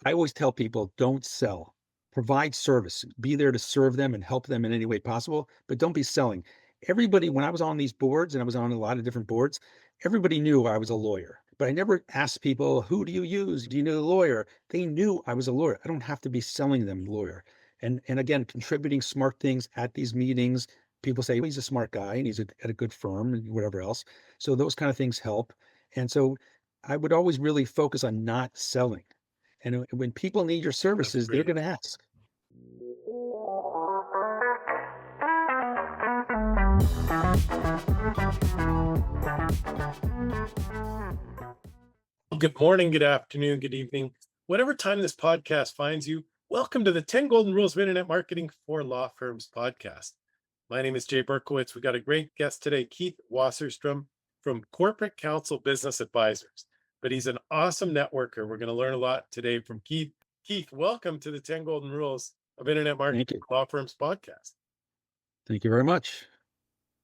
I always tell people, don't sell. Provide service. Be there to serve them and help them in any way possible, but don't be selling. Everybody, when I was on these boards, and I was on a lot of different boards, everybody knew I was a lawyer. But I never asked people, who do you use? Do you know a lawyer? They knew I was a lawyer. I don't have to be selling them lawyer. And again, contributing smart things at these meetings. People say, well, he's a smart guy and he's at a good firm and whatever else. So those kind of things help. And so I would always really focus on not selling. And when people need your That's services, they're great. going to ask. Good morning, good afternoon, good evening. Whatever time this podcast finds you, welcome to the 10 Golden Rules of Internet Marketing for Law Firms podcast. My name is Jay Berkowitz. We got a great guest today, Keith Wasserstrom from Corporate Counsel Business Advisors. But he's an awesome networker. We're going to learn a lot today from Keith. Keith, welcome to the 10 Golden Rules of Internet Marketing Thank you. for Law Firms podcast. Thank you very much.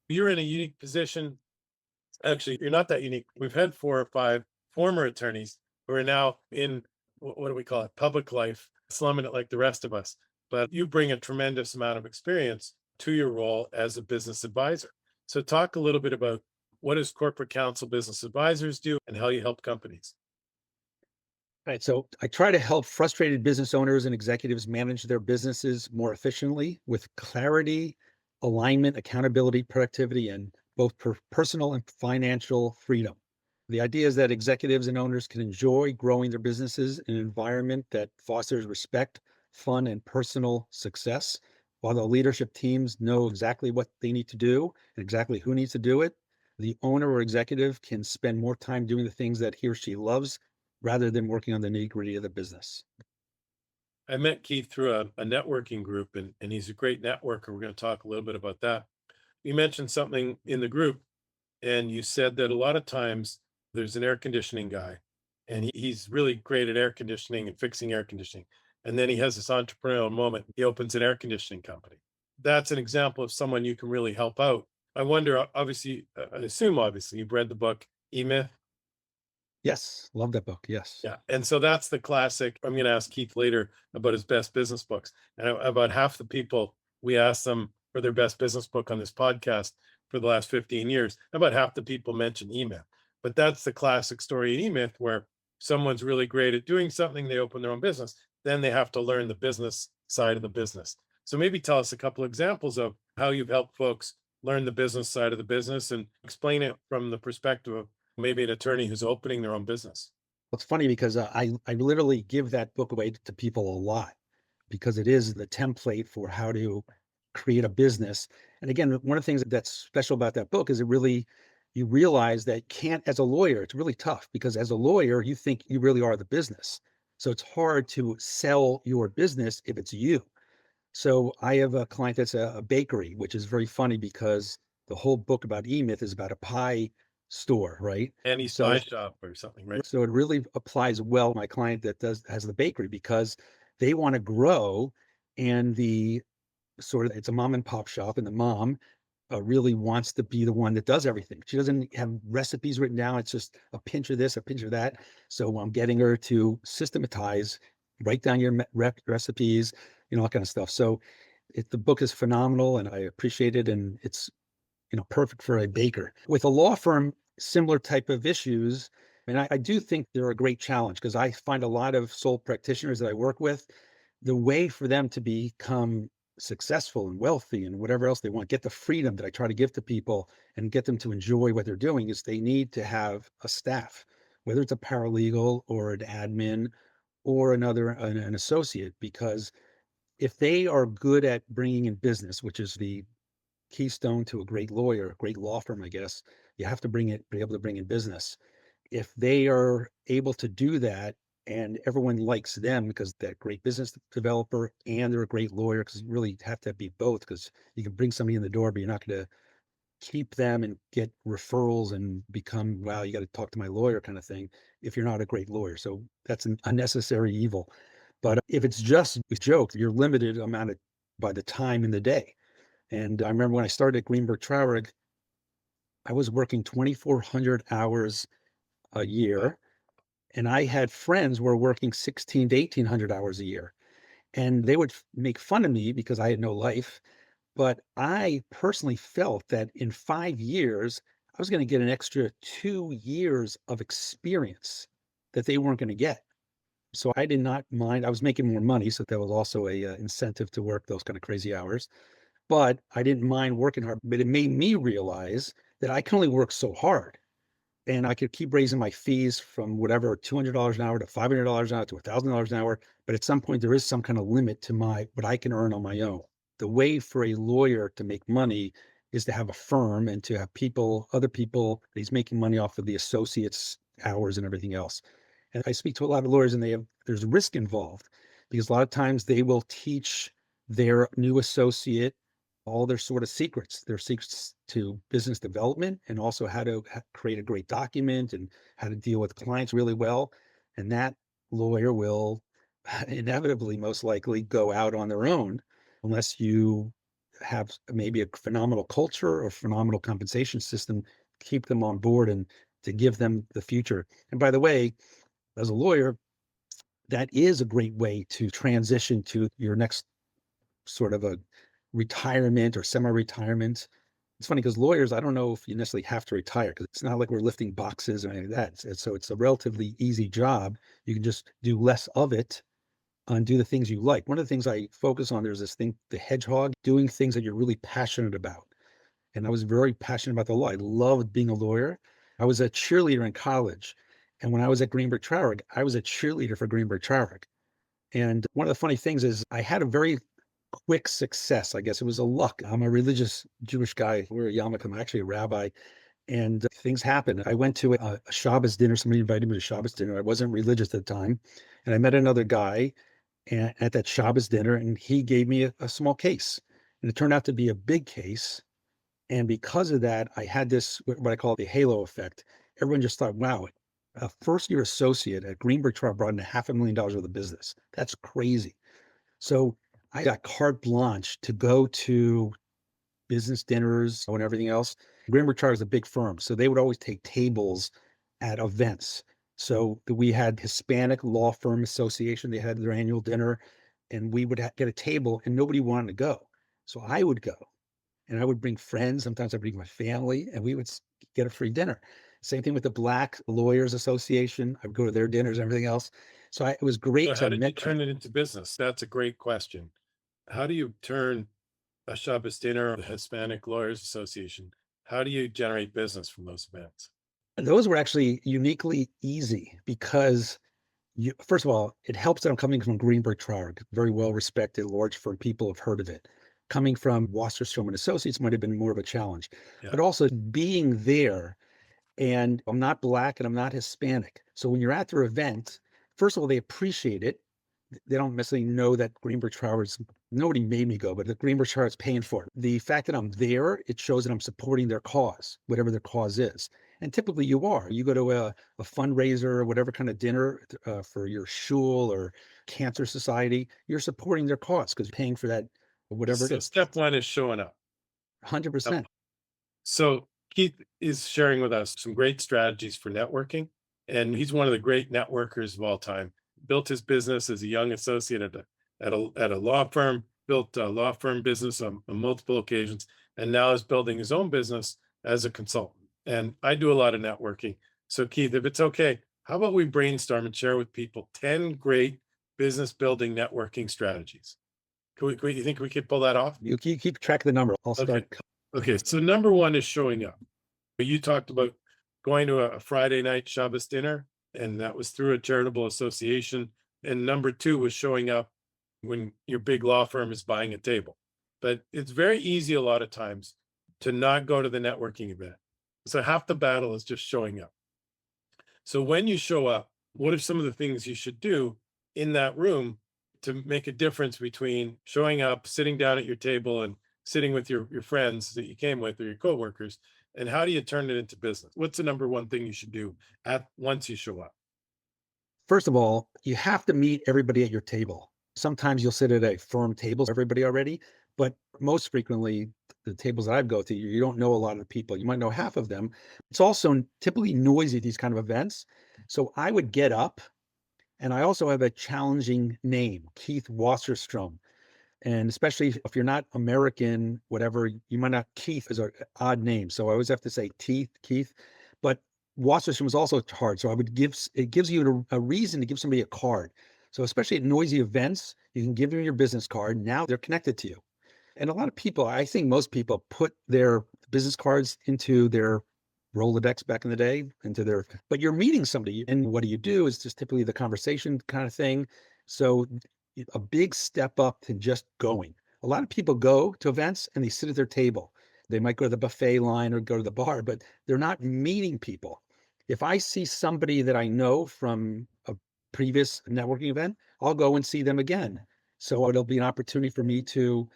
You're in a unique position. Actually, you're not that unique. We've had 4 or 5 former attorneys who are now in, what do we call it, public life, slumming it like the rest of us. But you bring a tremendous amount of experience to your role as a business advisor. So talk a little bit about what does Corporate Counsel Business Advisors do and how you help companies. All right. So I try to help frustrated business owners and executives manage their businesses more efficiently with clarity, alignment, accountability, productivity, and both personal and financial freedom. The idea is that executives and owners can enjoy growing their businesses in an environment that fosters respect, fun, and personal success, while the leadership teams know exactly what they need to do and exactly who needs to do it. The owner or executive can spend more time doing the things that he or she loves rather than working on the nitty-gritty of the business. I met Keith through a networking group, and he's a great networker. We're going to talk a little bit about that. You mentioned something in the group, and you said that a lot of times there's an air conditioning guy, and he's really great at air conditioning and fixing air conditioning. And then he has this entrepreneurial moment. He opens an air conditioning company. That's an example of someone you can really help out. I wonder, obviously, I assume, obviously, you've read the book E-Myth. Yes, love that book. Yes. Yeah. And so that's the classic. I'm going to ask Keith later about his best business books. And about half the people we ask them for their best business book on this podcast for the last 15 years, about half the people mention E-Myth. But that's the classic story in E-Myth where someone's really great at doing something, they open their own business, then they have to learn the business side of the business. So maybe tell us a couple of examples of how you've helped folks learn the business side of the business and explain it from the perspective of maybe an attorney who's opening their own business. Well, it's funny because I literally give that book away to people a lot because it is the template for how to create a business. And again, one of the things that's special about that book is you realize that you can't, as a lawyer, it's really tough because as a lawyer, you think you really are the business. So it's hard to sell your business if it's you. So I have a client that's a bakery, which is very funny because the whole book about E-Myth is about a pie store, right? Any So pie shop or something, right? so it really applies well to my client that has the bakery because they want to grow, and the sort of it's a mom and pop shop, and the mom really wants to be the one that does everything. She doesn't have recipes written down. It's just a pinch of this, a pinch of that. So I'm getting her to systematize, write down your recipes, all that kind of stuff. So the book is phenomenal, and I appreciate it, and it's perfect for a baker. With a law firm, similar type of issues. And I do think they're a great challenge because I find a lot of sole practitioners that I work with, the way for them to become successful and wealthy and whatever else they want, get the freedom that I try to give to people and get them to enjoy what they're doing is they need to have a staff, whether it's a paralegal or an admin or an associate, because if they are good at bringing in business, which is the keystone to a great lawyer, a great law firm, I guess, you have to be able to bring in business. If they are able to do that and everyone likes them because that great business developer and they're a great lawyer, because you really have to be both, because you can bring somebody in the door, but you're not going to keep them and get referrals and become, wow, you got to talk to my lawyer kind of thing if you're not a great lawyer. So that's an unnecessary evil. But if it's just a joke, you're limited amount of by the time in the day. And I remember when I started at Greenberg Traurig, I was working 2,400 hours a Wow. year. And I had friends who were working 16 to 1800 hours a year, and they would make fun of me because I had no life. But I personally felt that in 5 years, I was going to get an extra 2 years of experience that they weren't going to get. So I did not mind. I was making more money, so that was also a incentive to work those kind of crazy hours. But I didn't mind working hard. But it made me realize that I can only work so hard, and I could keep raising my fees from whatever $200 an hour to $500 an hour to $1,000 an hour. But at some point, there is some kind of limit to my what I can earn on my own. The way for a lawyer to make money is to have a firm and to have people, other people that he's making money off of the associates' hours and everything else. And I speak to a lot of lawyers, and there's risk involved because a lot of times they will teach their new associate all their sort of secrets, their secrets to business development, and also how to create a great document and how to deal with clients really well. And that lawyer will inevitably, most likely, go out on their own unless you have maybe a phenomenal culture or phenomenal compensation system, keep them on board and to give them the future. And by the way, as a lawyer, that is a great way to transition to your next sort of a retirement or semi-retirement. It's funny because lawyers, I don't know if you necessarily have to retire because it's not like we're lifting boxes or anything like that. So it's a relatively easy job. You can just do less of it and do the things you like. One of the things I focus on, there's this thing, the Hedgehog, doing things that you're really passionate about. And I was very passionate about the law. I loved being a lawyer. I was a cheerleader in college. And when I was at Greenberg Traurig, I was a cheerleader for Greenberg Traurig. And one of the funny things is I had a very quick success. I guess it was a luck. I'm a religious Jewish guy. We're a yarmulke. I'm actually a rabbi, and things happened. I went to a Shabbos dinner. Somebody invited me to Shabbos dinner. I wasn't religious at the time, and I met another guy at that Shabbos dinner, and he gave me a small case, and it turned out to be a big case. And because of that, I had this what I call the halo effect. Everyone just thought, "Wow, a first-year associate at Greenberg Traurig brought in $500,000 worth of business. That's crazy." So I got carte blanche to go to business dinners and everything else. Greenberg Traurig is a big firm, so they would always take tables at events. So we had Hispanic Law Firm Association. They had their annual dinner, and we would get a table, and nobody wanted to go. So I would go, and I would bring friends. Sometimes I'd bring my family, and we would get a free dinner. Same thing with the Black Lawyers Association. I would go to their dinners and everything else. So it was great So to how did you met. turn it into business? That's a great question. How do you turn a Shabbos dinner, the Hispanic Lawyers Association? How do you generate business from those events? Those were actually uniquely easy because first of all, it helps that I'm coming from Greenberg Traurig, very well respected, large firm. People have heard of it. Coming from Wasserstrom and Associates might have been more of a challenge, Yeah. but also being there, and I'm not Black and I'm not Hispanic. So when you're at their event, first of all, they appreciate it. They don't necessarily know that Greenberg Traurig, nobody made me go, but the Greenberg Traurig is paying for it. The fact that I'm there, it shows that I'm supporting their cause, whatever their cause is. And typically you are. You go to a fundraiser or whatever kind of dinner for your shul or cancer society, you're supporting their cause because you're paying for that, whatever it So is. step one is showing up. Yep. 100%. So Keith is sharing with us some great strategies for networking. And he's one of the great networkers of all time. Built his business as a young associate at a law firm, built a law firm business on multiple occasions, and now is building his own business as a consultant. And I do a lot of networking. So Keith, if it's okay, how about we brainstorm and share with people 10 great business building networking strategies? You think we could pull that off? You keep track of the number. I'll Okay. start. Okay. So number one is showing up. You talked about going to a Friday night Shabbos dinner, and that was through a charitable association. And number two was showing up when your big law firm is buying a table. But it's very easy a lot of times to not go to the networking event. So half the battle is just showing up. So when you show up, what are some of the things you should do in that room to make a difference between showing up, sitting down at your table and sitting with your friends that you came with or your coworkers? And how do you turn it into business? What's the number one thing you should do at once you show up? First of all, you have to meet everybody at your table. Sometimes you'll sit at a firm table, everybody already, But most frequently, the tables that I go to, you don't know a lot of the people. You might know half of them. It's also typically noisy at these kind of events. So I would get up, and I also have a challenging name, Keith Wasserstrom. And especially if you're not American, whatever, you might not, Keith is an odd name. So I always have to say Keith. But Wasserstrom was also hard. So I would it gives you a reason to give somebody a card. So especially at noisy events, you can give them your business card. Now they're connected to you. And a lot of people, I think most people put their business cards into their Rolodex back in the day, but you're meeting somebody. And what do you do is just typically the conversation kind of thing. So a big step up to just going. A lot of people go to events and they sit at their table. They might go to the buffet line or go to the bar, but they're not meeting people. If I see somebody that I know from a previous networking event, I'll go and see them again. So it'll be an opportunity for me to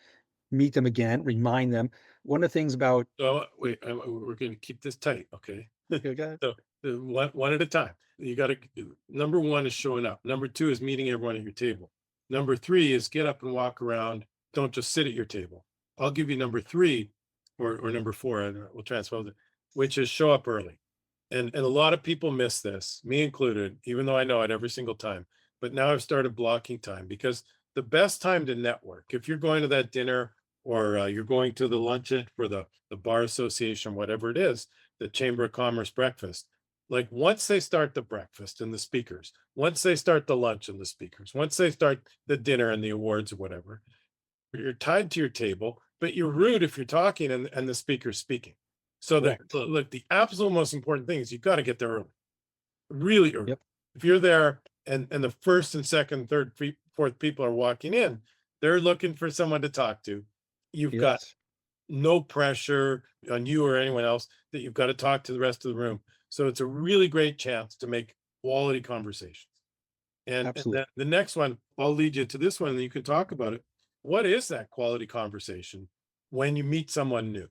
meet them again, remind them. One of the things about So wait, we're going to keep this tight. Okay. okay, go ahead. So one at a time. You got to, number one is showing up. Number two is meeting everyone at your table. Number three is get up and walk around. Don't just sit at your table. I'll give you number three or number four, and we'll transpose it, which is show up early. And a lot of people miss this, me included, even though I know it every single time. But now I've started blocking time because the best time to network, if you're going to that dinner or you're going to the luncheon for the bar association, whatever it is, the Chamber of Commerce breakfast, like once they start the breakfast and the speakers, once they start the lunch and the speakers, once they start the dinner and the awards or whatever, you're tied to your table, but you're rude if you're talking and the speaker's speaking. So Correct. look, the absolute most important thing is you've got to get there early, really early. Yep. If you're there and the first and second, third, fourth people are walking in, they're looking for someone to talk to. You've got Yes. no pressure on you or anyone else that you've got to talk to the rest of the room. So it's a really great chance to make quality conversations. And Absolutely. the next one, I'll lead you to this one and you can talk about it. What is that quality conversation when you meet someone new?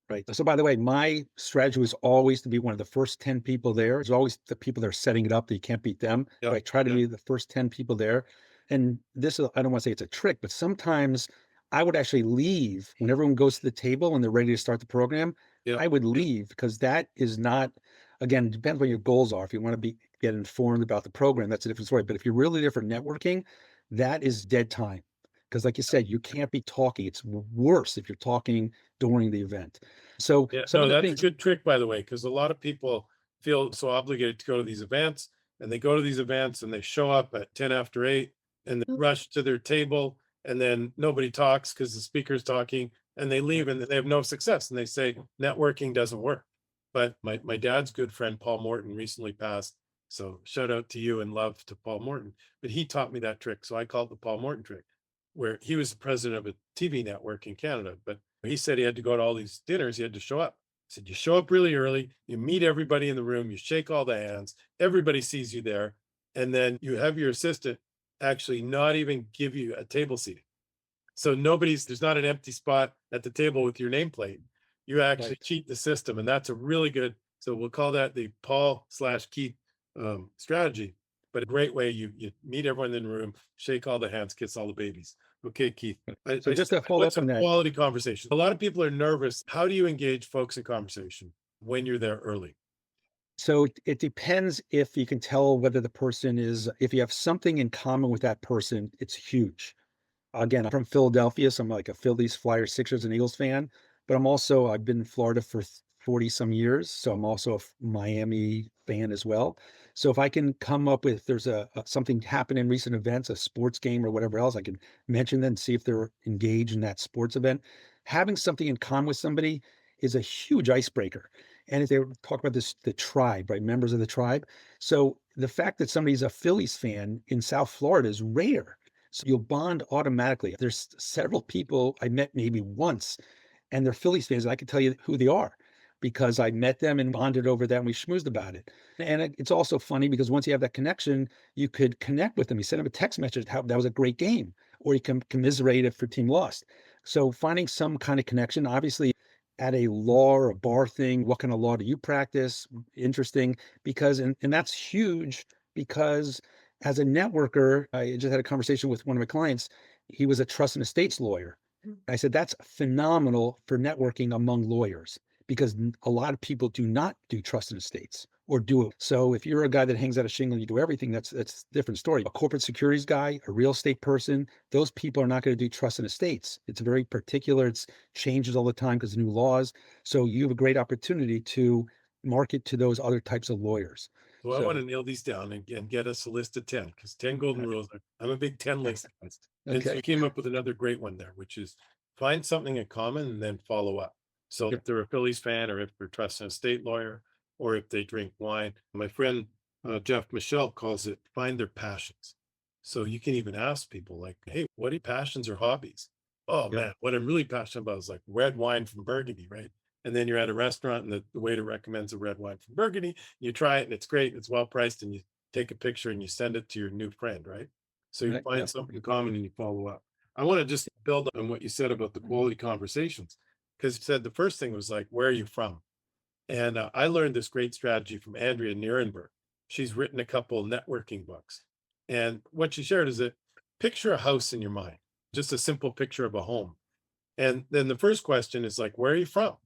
Right. So by the way, my strategy was always to be one of the first 10 people there. It's always the people that are setting it up that you can't beat them. But Yeah. I try to Yeah. be the first 10 people there. And this is, I don't want to say it's a trick, but sometimes I would actually leave when everyone goes to the table and they're ready to start the program. Yeah. I would leave because that is not, again, it depends what your goals are. If you want to get informed about the program, that's a different story. But if you're really there for networking, that is dead time. Because like you said, you can't be talking. It's worse if you're talking during the event. So Yeah, some no, of the that's a things, good trick, by the way, because a lot of people feel so obligated to go to these events, and they go to these events and they show up at 10 after 8 and they rush to their table, and then nobody talks because the speaker's talking, and they leave right, and they have no success. And they say networking doesn't work. But my dad's good friend Paul Morton recently passed. So shout out to you and love to Paul Morton. But he taught me that trick. So I call it the Paul Morton trick, where he was the president of a TV network in Canada. But he said he had to go to all these dinners, he had to show up. He said, you show up really early, you meet everybody in the room, you shake all the hands, everybody sees you there, and then you have your assistant actually not even give you a table seat. So there's not an empty spot at the table with your nameplate. You actually right. cheat the system, and that's a really good, so we'll call that the Paul slash Keith strategy, but a great way you meet everyone in the room, shake all the hands, kiss all the babies. Okay, Keith. So just to follow What's up a on that, quality conversation? A lot of people are nervous. How do you engage folks in conversation when you're there early? so it depends if you can tell whether the person is, if you have something in common with that person, it's huge. Again, I'm from Philadelphia, so I'm like a Phillies, Flyers, Sixers, and Eagles fan. But I've been in Florida for 40 some years, so I'm also a Miami fan as well. So if I can come up with, if there's something happened in recent events, a sports game or whatever else, I can mention them, see if they're engaged in that sports event. Having something in common with somebody is a huge icebreaker. And if they talk about this, the tribe, right? Members of the tribe. So the fact that somebody's a Phillies fan in South Florida is rare. So you'll bond automatically. There's several people I met maybe once, and they're Phillies fans. And I can tell you who they are because I met them and bonded over that and we schmoozed about it. And it's also funny because once you have that connection, you could connect with them. You send them a text message, how that was a great game, or you can commiserate if your team lost. So finding some kind of connection, obviously at a law or a bar thing, what kind of law do you practice? Interesting because, and that's huge because As a networker, I just had a conversation with one of my clients. He was a trust and estates lawyer. I said, that's phenomenal for networking among lawyers because a lot of people do not do trust and estates or do it. So if you're a guy that hangs out a shingle and you do everything, that's a different story. A corporate securities guy, a real estate person, those people are not going to do trust and estates. It's very particular. It's changes all the time because of new laws. So you have a great opportunity to market to those other types of lawyers. So I want So, to nail these down and get us a list of 10 because 10 golden rules. I'm a big 10 list guy. And so okay. we came up with another great one there, which is find something in common and then follow up. So if they're a Phillies fan or if they're trusting a state lawyer or if they drink wine, my friend Jeff Michelle calls it find their passions. So you can even ask people like, hey, what are your passions or hobbies? Oh Yep. man, what I'm really passionate about is like red wine from Burgundy, right? And then you're at a restaurant and the waiter recommends a red wine from Burgundy. You try it and it's great. It's well priced and you take a picture and you send it to your new friend, right? So you Right. find Yep. something in common and you follow up. I want to just build on what you said about the quality conversations because you said the first thing was like, where are you from? And I learned this great strategy from Andrea Nierenberg. She's written a couple networking books. And what she shared is that picture a house in your mind, just a simple picture of a home. And then the first question is like, where are you from?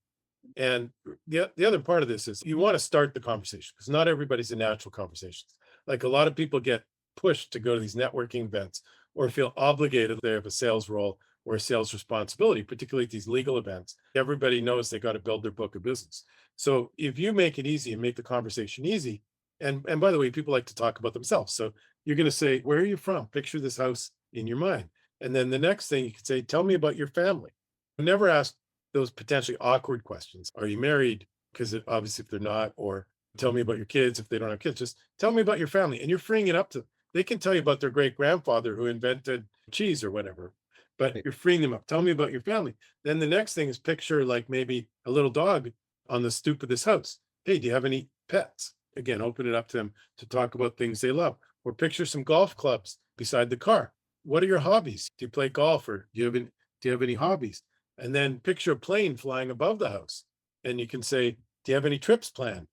And the other part of this is you want to start the conversation because not everybody's in natural conversations. Like a lot of people get pushed to go to these networking events or feel obligated. They have a sales role or a sales responsibility, particularly at these legal events. Everybody knows they got to build their book of business. So if you make it easy and make the conversation easy, and by the way, people like to talk about themselves. So you're going to say, where are you from? Picture this house in your mind. And then the next thing you can say, tell me about your family. Never ask those potentially awkward questions. Are you married? Because obviously, if they're not, or tell me about your kids if they don't have kids, just tell me about your family. And you're freeing it up to, they can tell you about their great grandfather who invented cheese or whatever, but Right. you're freeing them up. Tell me about your family. Then the next thing is picture like maybe a little dog on the stoop of this house. Hey, do you have any pets? Again, open it up to them to talk about things they love. Or picture some golf clubs beside the car. What are your hobbies? Do you play golf or do you have any hobbies? And then picture a plane flying above the house. And you can say, do you have any trips planned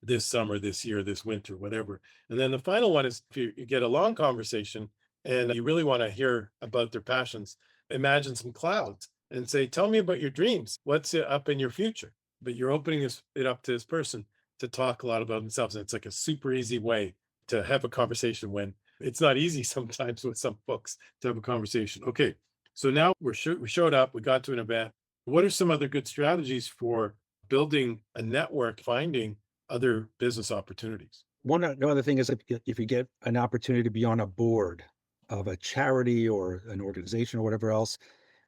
this summer, this year, this winter, whatever? And then the final one is if you get a long conversation and you really want to hear about their passions, imagine some clouds and say, tell me about your dreams. What's up in your future? But you're opening it up to this person to talk a lot about themselves. And it's like a super easy way to have a conversation when it's not easy sometimes with some folks to have a conversation. Okay, so now we showed up, we got to an event. What are some other good strategies for building a network, finding other business opportunities? No other thing is if you get an opportunity to be on a board of a charity or an organization or whatever else,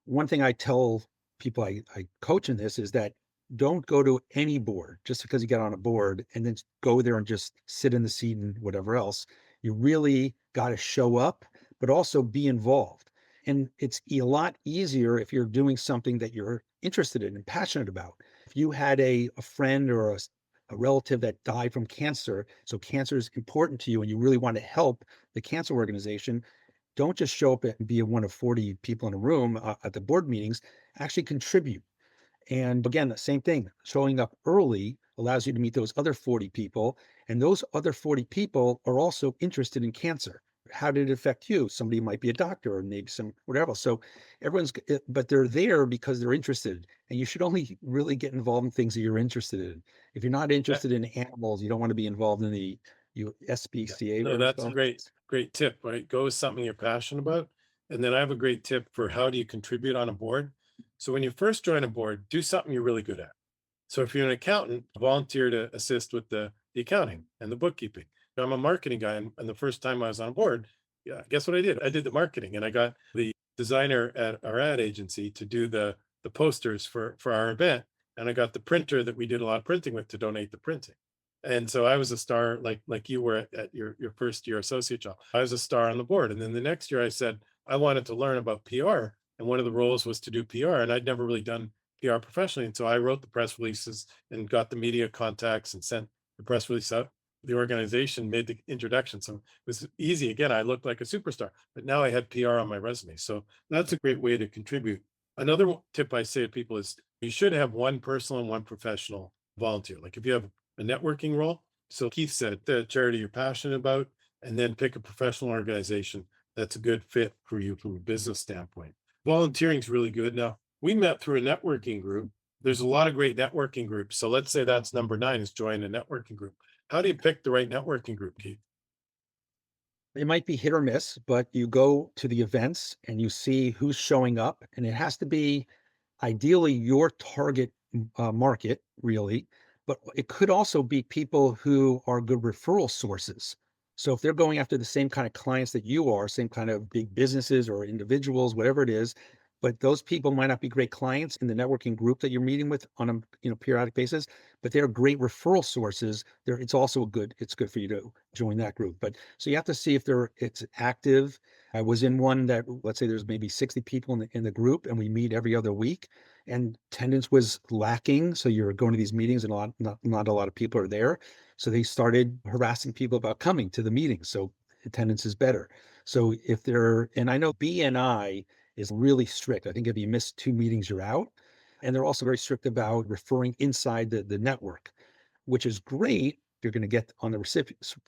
one thing I tell people I coach in this is that don't go to any board just because you get on a board and then go there and just sit in the seat and whatever else. You really got to show up, but also be involved. And it's a lot easier if you're doing something that you're interested in and passionate about. If you had a friend or a relative that died from cancer, so cancer is important to you and you really want to help the cancer organization, don't just show up and be one of 40 people in a room at the board meetings, actually contribute. And again, the same thing, showing up early allows you to meet those other 40 people. And those other 40 people are also interested in cancer. How did it affect you? Somebody might be a doctor or maybe some whatever. So but they're there because they're interested. And you should only really get involved in things that you're interested in. If you're not That- interested in animals, you don't want to be involved in the yeah, SPCA, no, whatever it's that's a called. great tip, right? Go with something you're passionate about. And then I have a great tip for how do you contribute on a board. So when you first join a board, do something you're really good at. So if you're an accountant, volunteer to assist with the accounting and the bookkeeping. I'm a marketing guy, and the first time I was on board, yeah, guess what I did? I did the marketing, and I got the designer at our ad agency to do the posters for our event, and I got the printer that we did a lot of printing with to donate the printing. And so I was a star, like you were at your first year associate job. I was a star on the board, and then the next year I said I wanted to learn about PR, and one of the roles was to do PR, and I'd never really done PR professionally. And so I wrote the press releases and got the media contacts and sent the press release out. The organization made the introduction. So it was easy. Again, I looked like a superstar, but now I had PR on my resume. So that's a great way to contribute. Another tip I say to people is you should have one personal and one professional volunteer. Like if you have a networking role. So Keith said the charity you're passionate about, and then pick a professional organization that's a good fit for you from a business standpoint. Volunteering is really good. Now, we met through a networking group. There's a lot of great networking groups. So let's say that's number 9 is join a networking group. How do you pick the right networking group, Keith? It might be hit or miss, but you go to the events and you see who's showing up, and it has to be ideally your target market, really. But it could also be people who are good referral sources. So if they're going after the same kind of clients that you are, same kind of big businesses or individuals, whatever it is, but those people might not be great clients in the networking group that you're meeting with on a periodic basis, but they're great referral sources. It's also it's good for you to join that group. But so you have to see if it's active. I was in one that, let's say there's maybe 60 people in the group, and we meet every other week, and attendance was lacking. So you're going to these meetings and not a lot of people are there. So they started harassing people about coming to the meetings. So attendance is better. So and I know BNI is really strict. I think if you miss 2 meetings, you're out. And they're also very strict about referring inside the network, which is great. You're going to get on the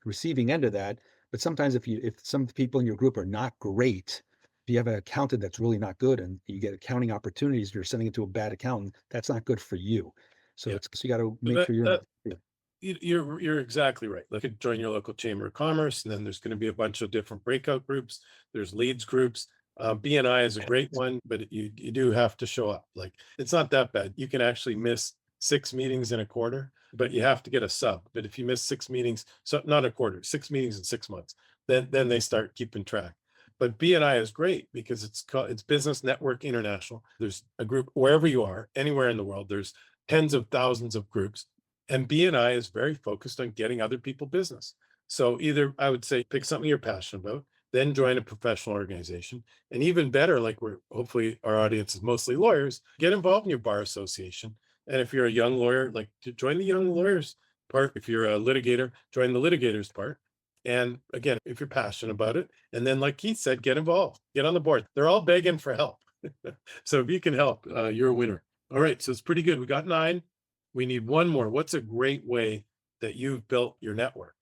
receiving end of that. But sometimes if some people in your group are not great, if you have an accountant that's really not good and you get accounting opportunities, you're sending it to a bad accountant, that's not good for you. So Yeah. you got to make That, sure that you're exactly right. Look at join your local chamber of commerce, and then there's going to be a bunch of different breakout groups. There's leads groups. BNI is a great one, but you do have to show up. Like it's not that bad. You can actually miss 6 meetings in a quarter, but you have to get a sub. But if you miss 6 meetings, so not a quarter, 6 meetings in 6 months, then they start keeping track. But BNI is great because it's Business Network International. There's a group wherever you are, anywhere in the world. There's tens of thousands of groups. And BNI is very focused on getting other people business. So either I would say pick something you're passionate about, then join a professional organization. And even better, like we're hopefully our audience is mostly lawyers, get involved in your bar association. And if you're a young lawyer, like to join the young lawyers part. If you're a litigator, join the litigators part. And again, if you're passionate about it, and then like Keith said, get involved, get on the board. They're all begging for help. So if you can help, you're a winner. All right, so it's pretty good. We got 9. We need one more. What's a great way that you've built your network?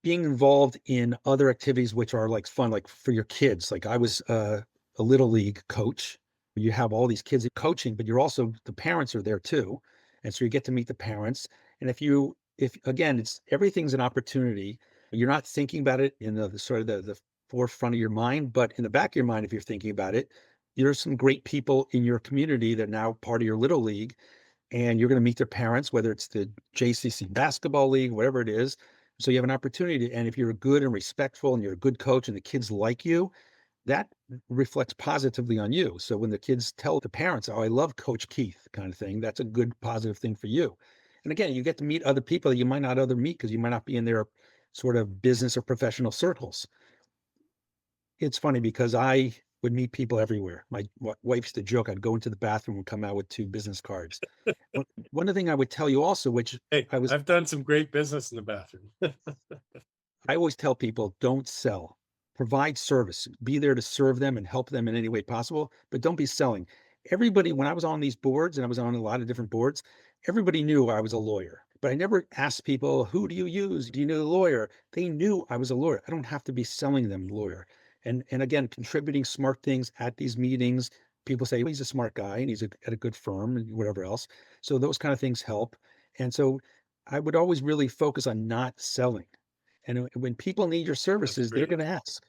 being involved in other activities which are like fun, like for your kids. Like I was a little league coach. You have all these kids coaching, but you're also the parents are there too, and so you get to meet the parents. And if again, it's everything's an opportunity. You're not thinking about it in the sort of the forefront of your mind, but in the back of your mind, if you're thinking about it, there's some great people in your community that are now part of your little league, and you're going to meet their parents, whether it's the JCC basketball league, whatever it is. So you have an opportunity. And if you're good and respectful and you're a good coach and the kids like you, that reflects positively on you. So when the kids tell the parents, oh, I love Coach Keith, kind of thing, that's a good positive thing for you. And again, you get to meet other people that you might not other meet because you might not be in their sort of business or professional circles. It's funny because I would meet people everywhere. My wife used to joke I'd go into the bathroom and come out with 2 business cards. One other thing I would tell you also, which Hey, I was I've done some great business in the bathroom. I always tell people, don't sell. Provide service. Be there to serve them and help them in any way possible, but don't be selling. Everybody, when I was on these boards, and I was on a lot of different boards, everybody knew I was a lawyer. But I never asked people, who do you use? Do you know the lawyer? They knew I was a lawyer. I don't have to be selling them lawyer. And again, contributing smart things at these meetings. People say, well, he's a smart guy and he's at a good firm and whatever else. So those kind of things help. And so I would always really focus on not selling. And when people need your That's services, they're great. going to ask.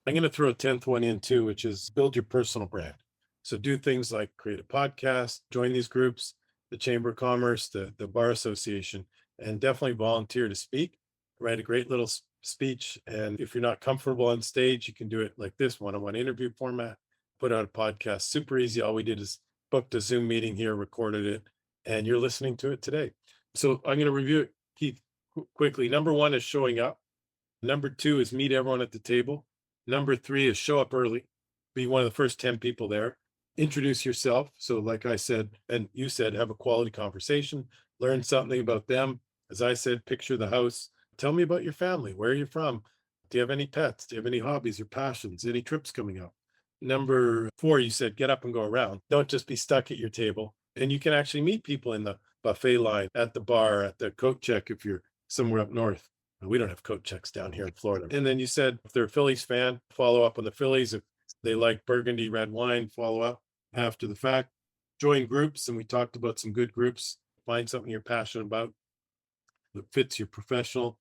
I'm going to throw a 10th one in too, which is build your personal brand. So do things like create a podcast, join these groups, the Chamber of Commerce, the Bar Association, and definitely volunteer to speak. Write a great little speech. And if you're not comfortable on stage, you can do it like this one-on-one interview format, put out a podcast. Super easy. All we did is booked a Zoom meeting here, recorded it, and you're listening to it today. So I'm going to review it, Keith, quickly. Number 1 is showing up. Number 2 is meet everyone at the table. Number 3 is show up early, be one of the first 10 people there. Introduce yourself. So like I said, and you said, have a quality conversation, learn something about them. As I said, picture the house. Tell me about your family. Where are you from? Do you have any pets? Do you have any hobbies or passions? Any trips coming up? Number 4, you said, get up and go around. Don't just be stuck at your table. And you can actually meet people in the buffet line, at the bar, at the coat check if you're somewhere up north. We don't have coat checks down here in Florida. And then you said if they're a Phillies fan, follow up on the Phillies. If they like burgundy red wine, follow up after the fact. Join groups, and we talked about some good groups. Find something you're passionate about that fits your professional.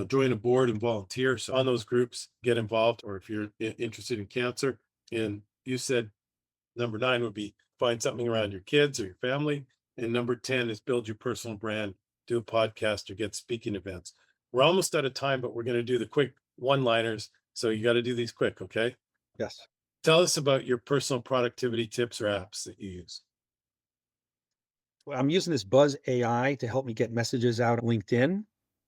Join a board and volunteer. So on those groups, get involved. Or if you're interested in cancer, and you said number 9 would be find something around your kids or your family. And number 10 is build your personal brand, do a podcast or get speaking events. We're almost out of time, but we're going to do the quick one-liners. So you got to do these quick, okay? Yes. Tell us about your personal productivity tips or apps that you use. Well, I'm using this Buzz AI to help me get messages out on LinkedIn.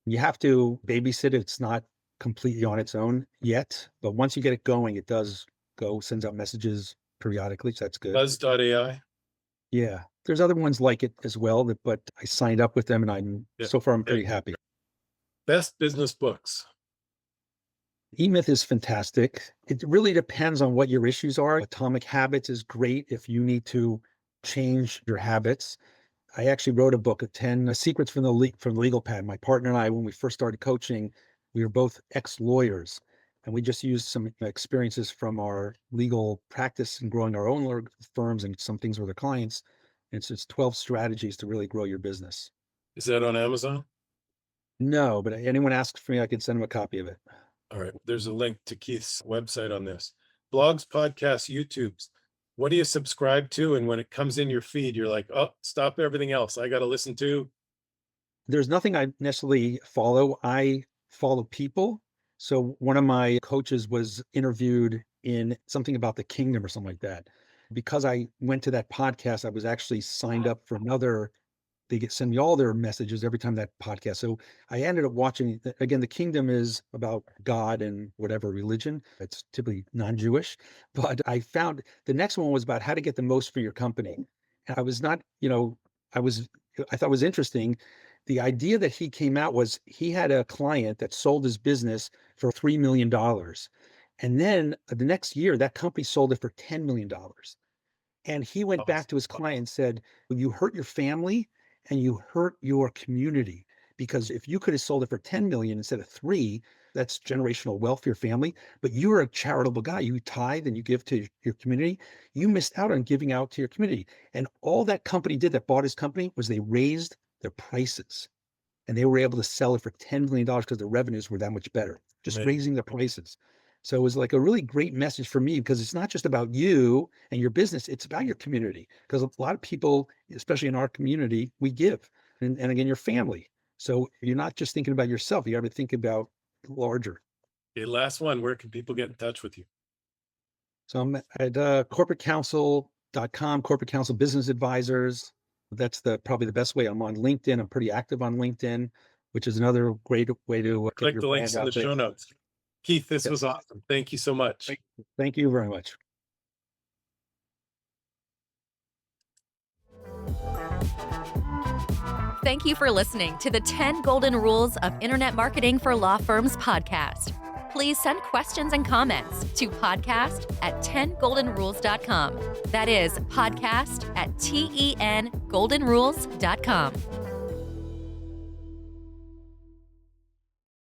You have to babysit it. It's not completely on its own yet, but once you get it going, it does go, sends out messages periodically. So that's good. Buzz.ai. Yeah. There's other ones like it as well, but I signed up with them and so far I'm pretty happy. Best business books. E-Myth is fantastic. It really depends on what your issues are. Atomic Habits is great if you need to change your habits. I actually wrote a book of 10 secrets from the legal pad. My partner and I, when we first started coaching, we were both ex-lawyers, and we just used some experiences from our legal practice and growing our own firms and some things with our clients. And it's 12 strategies to really grow your business. Is that on Amazon? No, but anyone asks for me, I can send them a copy of it. All right. There's a link to Keith's website on this. Blogs, podcasts, YouTubes. What do you subscribe to? And when it comes in your feed, you're like, oh, stop everything else. I got to listen to. There's nothing I necessarily follow. I follow people. So one of my coaches was interviewed in something about the kingdom or something like that. Because I went to that podcast, I was actually signed up for another. They send me all their messages every time that podcast. So I ended up watching, again, the kingdom is about God and whatever religion. It's typically non-Jewish, but I found the next one was about how to get the most for your company. And I was not, I thought it was interesting. The idea that he came out was he had a client that sold his business for $3 million. And then the next year, that company sold it for $10 million. And he went back to his client and said, well, you hurt your family and you hurt your community, because if you could have sold it for 10 million instead of 3, that's generational wealth for your family. But you're a charitable guy. You tithe and you give to your community. You missed out on giving out to your community. And all that company did that bought his company was they raised their prices, and they were able to sell it for $10 million because the revenues were that much better, just raising the prices. So it was like a really great message for me, because it's not just about you and your business, it's about your community. Because a lot of people, especially in our community, we give. And again, your family. So you're not just thinking about yourself, you got to think about larger. Okay, last one. Where can people get in touch with you? So I'm at corporatecounsel.com, Corporate Counsel Business Advisors. That's probably the best way. I'm on LinkedIn. I'm pretty active on LinkedIn, which is another great way to click the links in the show notes. Keith, this was awesome. Thank you so much. Thank you very much. Thank you for listening to the 10 Golden Rules of Internet Marketing for Law Firms podcast. Please send questions and comments to podcast@10goldenrules.com. That is podcast@TENgoldenrules.com.